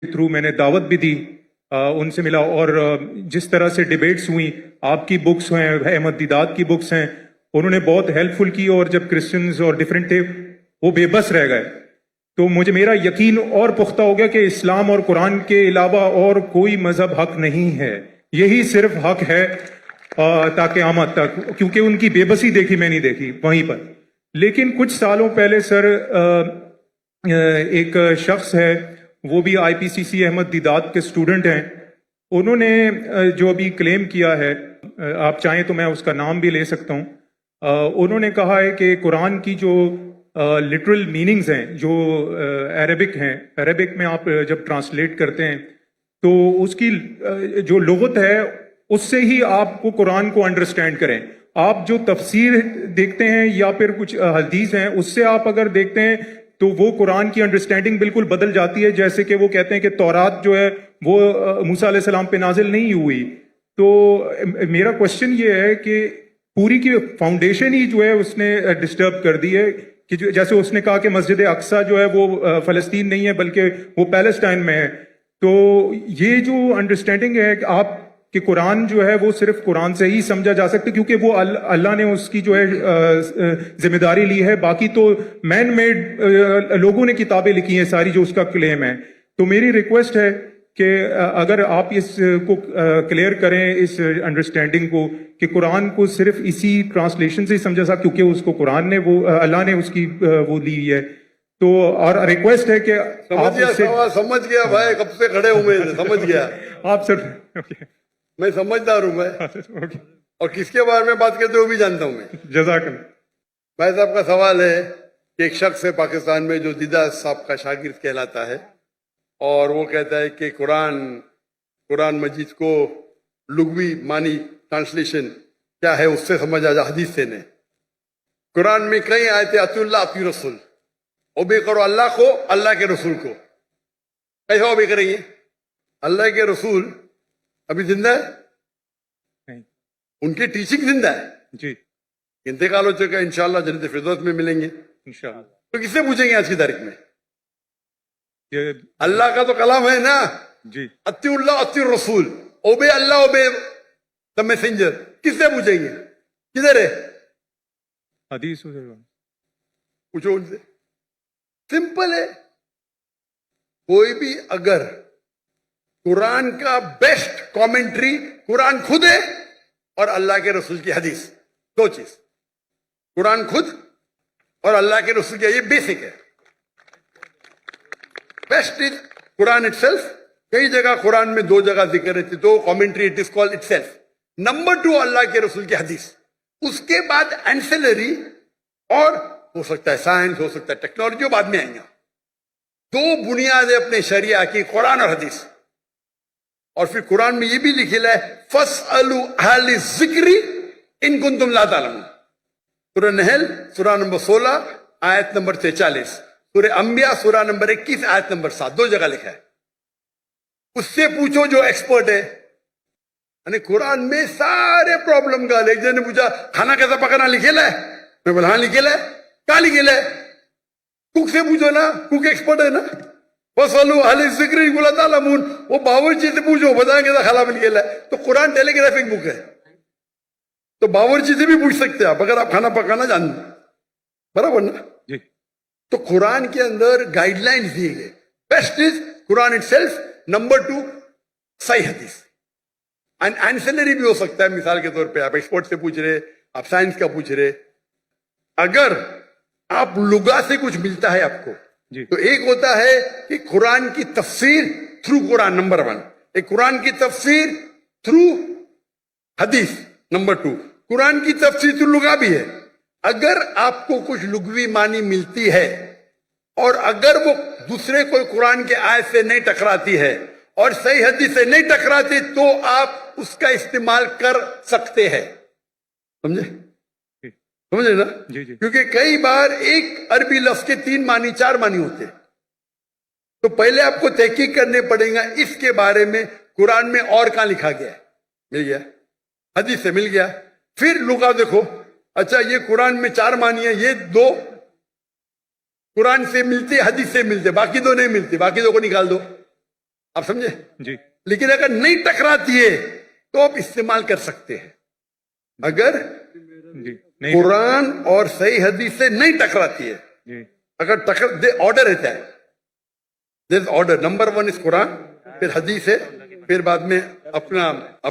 Through मैंने दावत भी दी, उनसे मिला, और जिस तरह से डिबेट्स हुई, आपकी बुक्स हैं, अहमद दीदात की बुक्स हैं, उन्होंने बहुत हेल्पफुल की। और जब क्रिश्चियंस और डिफरेंट थे वो बेबस रह गए, तो मुझे मेरा यकीन और पुख्ता हो गया कि इस्लाम और कुरान के अलावा और कोई मजहब हक नहीं है, यही सिर्फ हक है ताकि आमद तक, क्योंकि उनकी बेबसी देखी मैंने देखी वहीं पर। लेकिन कुछ सालों पहले सर एक शख्स है, वो भी आईपीसीसी अहमद दीदात के स्टूडेंट हैं, उन्होंने जो अभी क्लेम किया है, आप चाहें तो मैं उसका नाम भी ले सकता हूँ। उन्होंने कहा है कि कुरान की जो लिटरल मीनिंग्स हैं, जो अरबिक हैं, अरबिक में आप जब ट्रांसलेट करते हैं तो उसकी जो लुगत है उससे ही आपको कुरान को अंडरस्टैंड करें। आप जो तफसीर देखते हैं या फिर कुछ हदीस हैं, उससे आप अगर देखते हैं तो वो कुरान की अंडरस्टैंडिंग बिल्कुल बदल जाती है। जैसे कि वो कहते हैं कि तौरात जो है वो मूसा अलैहि सलाम पे नाजिल नहीं हुई। तो मेरा क्वेश्चन ये है कि पूरी की फाउंडेशन ही जो है उसने डिस्टर्ब कर दी है, कि जैसे उसने कहा कि मस्जिद अक्सा जो है वो फलस्तीन नहीं है बल्कि वो पैलेस्टाइन में है। तो ये जो अंडरस्टैंडिंग है कि आप कि कुरान जो है वो सिर्फ कुरान से ही समझा जा सकता है, क्योंकि वो अल्लाह ने उसकी जो है जिम्मेदारी ली है, बाकी तो मैन मेड लोगों ने किताबें लिखी हैं सारी जो उसका क्लेम है। तो मेरी रिक्वेस्ट है कि अगर आप इसको क्लियर करें, इस अंडरस्टैंडिंग को, कि कुरान को सिर्फ इसी ट्रांसलेशन से ही समझा सकता, क्योंकि उसको कुरान ने वो अल्लाह ने उसकी वो ली है। तो और रिक्वेस्ट है कि समझ गया भाई, कब से खड़े हुए समझ गया आप सर। मैं समझदार हूं मैं, और किसके बारे में बात करते हो भी जानता हूं मैं। जज़ाकल्लाह। भाई साहब का सवाल है कि एक शख्स है पाकिस्तान में जो दीदा साहब का शागिर्द कहलाता है, और वो कहता है कि कुरान मजीद को लुगवी मानी ट्रांसलेशन क्या है उससे समझ आ जा, हदीस से नहीं। कुरान में कई आयतें अतिउल्लाह अति रसूल, ओबे करो अल्लाह को, अल्लाह के रसूल को। कैसे ओबे करेंगे? अल्लाह के रसूल अभी जिंदा है नहीं, उनकी टीचिंग जिंदा है जी, इंतकाल हो चुका है, इंशाल्लाह जन्नत फिरदौस में मिलेंगे इंशाअल्लाह। तो किससे पूछेंगे आज की तारीख में? ये अल्लाह का तो कलाम है ना, जी, अतिउल्लाह अति रसूल, ओबे अल्लाह ओबे द मैसेंजर। किससे पूछेंगे? किधर है? हदीस पूछो उनसे, सिंपल है। कोई भी अगर कुरान का बेस्ट कमेंट्री कुरान खुद है और अल्लाह के रसूल की हदीस, दो चीज, कुरान खुद और अल्लाह के रसूल की, ये बेसिक है। Best is Quran itself. कई जगह कुरान में दो जगह जिक्र है, तो commentary it is called itself. Number 2 अल्लाह के रसूल की हदीस, उसके बाद एंसेलरी, और हो सकता है साइंस, हो सकता है टेक्नोलॉजी, बाद में आएंगे। दो बुनियाद है अपने शरिया की, कुरान और हदीस। और फिर कुरान में ये भी लिखा है फसअलु अहल ज़िक्री इन कुंतुम ला तालमून। सूरह नहल सूरह नंबर 16 आयत नंबर 43, सूरह अंबिया सूरह नंबर 21 आयत नंबर 7, दो जगह लिखा है। उससे पूछो जो एक्सपर्ट है। यानी कुरान में सारे प्रॉब्लम का, एक जन ने पूछा खाना कैसा पकाना लिखेला है, मैं बोला हाँ लिखेला है। क्या लिखेला है? कुक से पूछो ना, कुक एक्सपर्ट है ना। फसअलु अहल ज़िक्री बोला तालमून, वो बावर्ची से पूछो बताएंगे कैसा खाना बन गया है। तो कुरान टेलीग्राफिक बुक है, तो बावर्ची से भी पूछ सकते हैं आप अगर आप खाना पकाना जानते, बराबर ना जी। तो कुरान के अंदर गाइडलाइंस दिए गए। Best is Quran itself, number 2 सही हदीस। एंड एंसेलरी भी हो सकता है, मिसाल के तौर पे आप एक्सपर्ट से पूछ रहे, आप साइंस का पूछ रहे। अगर आप लुगा से कुछ मिलता है आपको, तो एक होता है कि कुरान की तफसीर थ्रू कुरान, नंबर 1। एक कुरान की तफसीर थ्रू हदीस, नंबर 2। कुरान की तफसीर थ्रू लुगा भी है। अगर आपको कुछ लुगवी मानी मिलती है और अगर वो दूसरे कोई कुरान के आयत से नहीं टकराती है और सही हदीस से नहीं टकराती, तो आप उसका इस्तेमाल कर सकते हैं। समझे? समझे ना? जी जी। क्योंकि कई बार एक अरबी लफ्ज के 3 मानी 4 मानी होते हैं, तो पहले आपको तहकीक करने पड़ेगा इसके बारे में कुरान में और कहां लिखा गया है। मिल गया, हदीस से मिल गया, फिर लुगा देखो, अच्छा ये कुरान में 4 मानी है, ये 2 कुरान से मिलते हदीस से मिलते, बाकी 2 नहीं मिलते, बाकी 2 को निकाल दो। آپ سمجھے؟ جی لیکن اگر نہیں ٹکراتی ہے تو آپ استعمال کر سکتے ہیں. اگر جی نہیں قرآن اور صحیح حدیث سے نہیں ٹکراتی ہے, جی اگر آرڈر رہتا ہے, دیر از آرڈر, نمبر 1 از قرآن, پھر حدیث ہے, پھر بعد میں آپ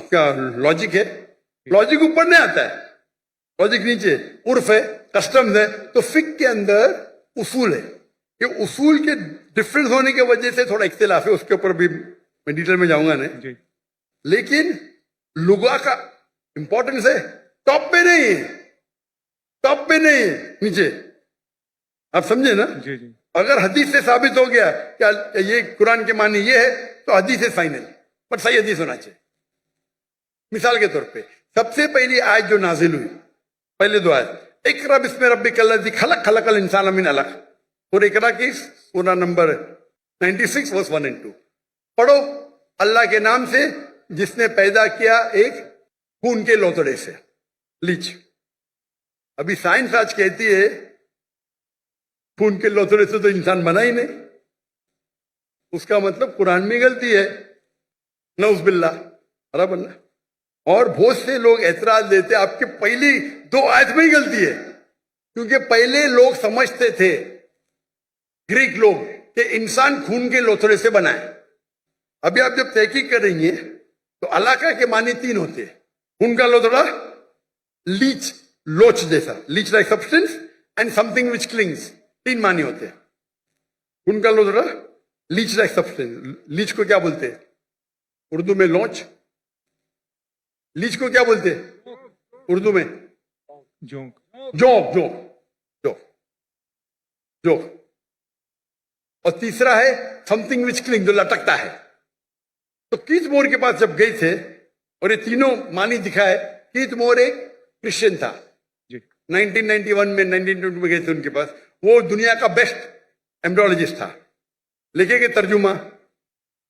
کا لاجک ہے. لاجک اوپر نہیں آتا ہے, لاجک نیچے, عرف ہے, کسٹمز ہے. تو فقہ کے اندر اصول ہے, یہ اصول کے ڈفرنس ہونے کی وجہ سے تھوڑا اختلاف ہے, اس کے اوپر بھی میں ڈیٹیل میں جاؤں گا نہیں. جی لیکن لغا کا امپورٹنس ہے, ٹاپ پہ نہیں ہے, ٹاپ پہ نہیں ہے, نیچے. آپ سمجھے نا؟ جی جی اگر حدیث سے ثابت ہو گیا کہ یہ قرآن کے معنی یہ ہے تو حدیث ہے فائنل, پر صحیح حدیث ہونا چاہیے. مثال کے طور پہ سب سے پہلی آیت جو نازل ہوئی, پہلے دو آیت, اقرا بسم ربک الذی خلق, خلق الانسان من علق, اور اقرا کی سورہ نمبر 96 verse 1 and 2. پڑھو اللہ کے نام سے جس نے پیدا کیا ایک خون کے لوتڑے سے, لیچ. ابھی سائنس آج کہتی ہے خون کے لوتڑے سے تو انسان بنا ہی نہیں, اس کا مطلب قرآن میں غلطی ہے, نعوذ باللہ, رب اللہ. اور بہت سے لوگ اعتراض دیتے آپ کے پہلی 2 آیت میں ہی غلطی ہے, کیونکہ پہلے لوگ سمجھتے تھے, گریک لوگ, کہ انسان خون کے لوتھڑے سے بنا ہے. ابھی آپ جب تحقیق کریں گے تو علاقہ کے معنی 3 ہوتے ہیں. خون کا لوتھڑا, لیچ, لوچ جیسا, latch like substance, and some thing which killings, 3 معنی ہوتے ہیں. خون کا لوتھڑا, لیچ لائک سبسٹینس. لیچ کو کیا بولتے ہیں اردو میں؟ لونچ. لیچ کو کیا بولتے ہیں اردو میں؟ جونک. جوک, جوک, جوک, جوک. اور تیسرا ہے سم تھنگ وچ کلنگ, جو لٹکتا ہے. تو کیت مور کے پاس جب گئے تھے اور یہ تینوں معنی دکھائے, کیت مور ایک کرسچن تھا, جی 1991 میں 1922 میں گئے تھے ان کے پاس. وہ دنیا کا بیسٹ ایمبریولوجسٹ تھا. لکھے کہ ترجمہ,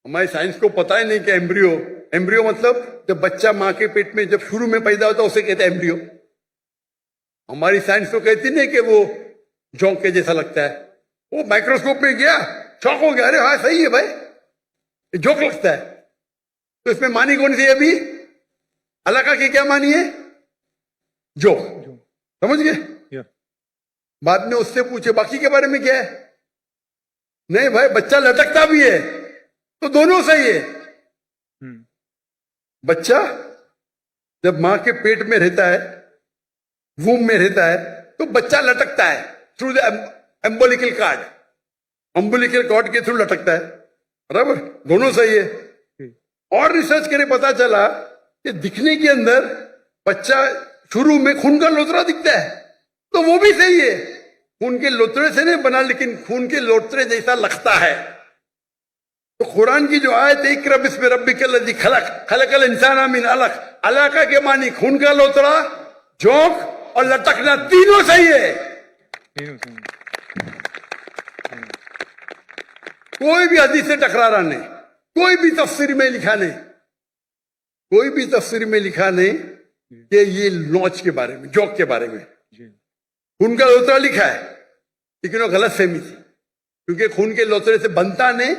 ہماری سائنس کو پتا ہی نہیں کہ ایمبریو مطلب جب بچہ ماں کے پیٹ میں جب شروع میں پیدا ہوتا ہے اسے کہتے ہیں ایمبریو. ہماری سائنس تو کہتی نہیں کہ وہ جونک کے جیسا لگتا ہے. وہ مائکروسکوپ میں گیا, شوق ہو گیا, ارے ہاں صحیح ہے بھائی, جوک لگتا ہے. تو اس میں معنی کون سی ہے ابھی؟ علاقہ کی کیا معنی ہے؟ جوک. سمجھ گئے؟ یا بعد میں اس سے پوچھے باقی کے بارے میں کیا ہے. نہیں بھائی, بچہ لٹکتا بھی ہے تو دونوں صحیح ہے. بچہ جب ماں کے پیٹ میں رہتا ہے, ووم میں رہتا ہے, تو بچہ لٹکتا ہے تھرو دا امبولیکل کارڈ, امبولیکل کارڈ کے تھرو لٹکتا ہے. برابر, دونوں صحیح ہے. اور ریسرچ کرے پتا چلا کہ دکھنے کے اندر بچہ شروع میں خون کا لوترا دکھتا ہے, تو وہ بھی صحیح ہے. خون کے لوترے سے نہیں بنا, لیکن خون کے لوترے جیسا لگتا ہے. تو قرآن کی جو آیت ہے اقرا بسم ربک الذی خلق, خلق الانسان من علق, علاقہ کے معنی خون کا لوترا, جوک اور لٹکنا, تینوں صحیح ہے. کوئی بھی حدیث سے ٹکرارا نہیں, کوئی بھی تفسیر میں لکھا نہیں, کوئی بھی تفسیر میں لکھا نہیں کہ یہ لونچ کے بارے میں, جوک کے بارے میں. خون کا لوترا لکھا ہے, لیکن وہ غلط فہمی تھی, کیونکہ خون کے لوترے سے بنتا نہیں,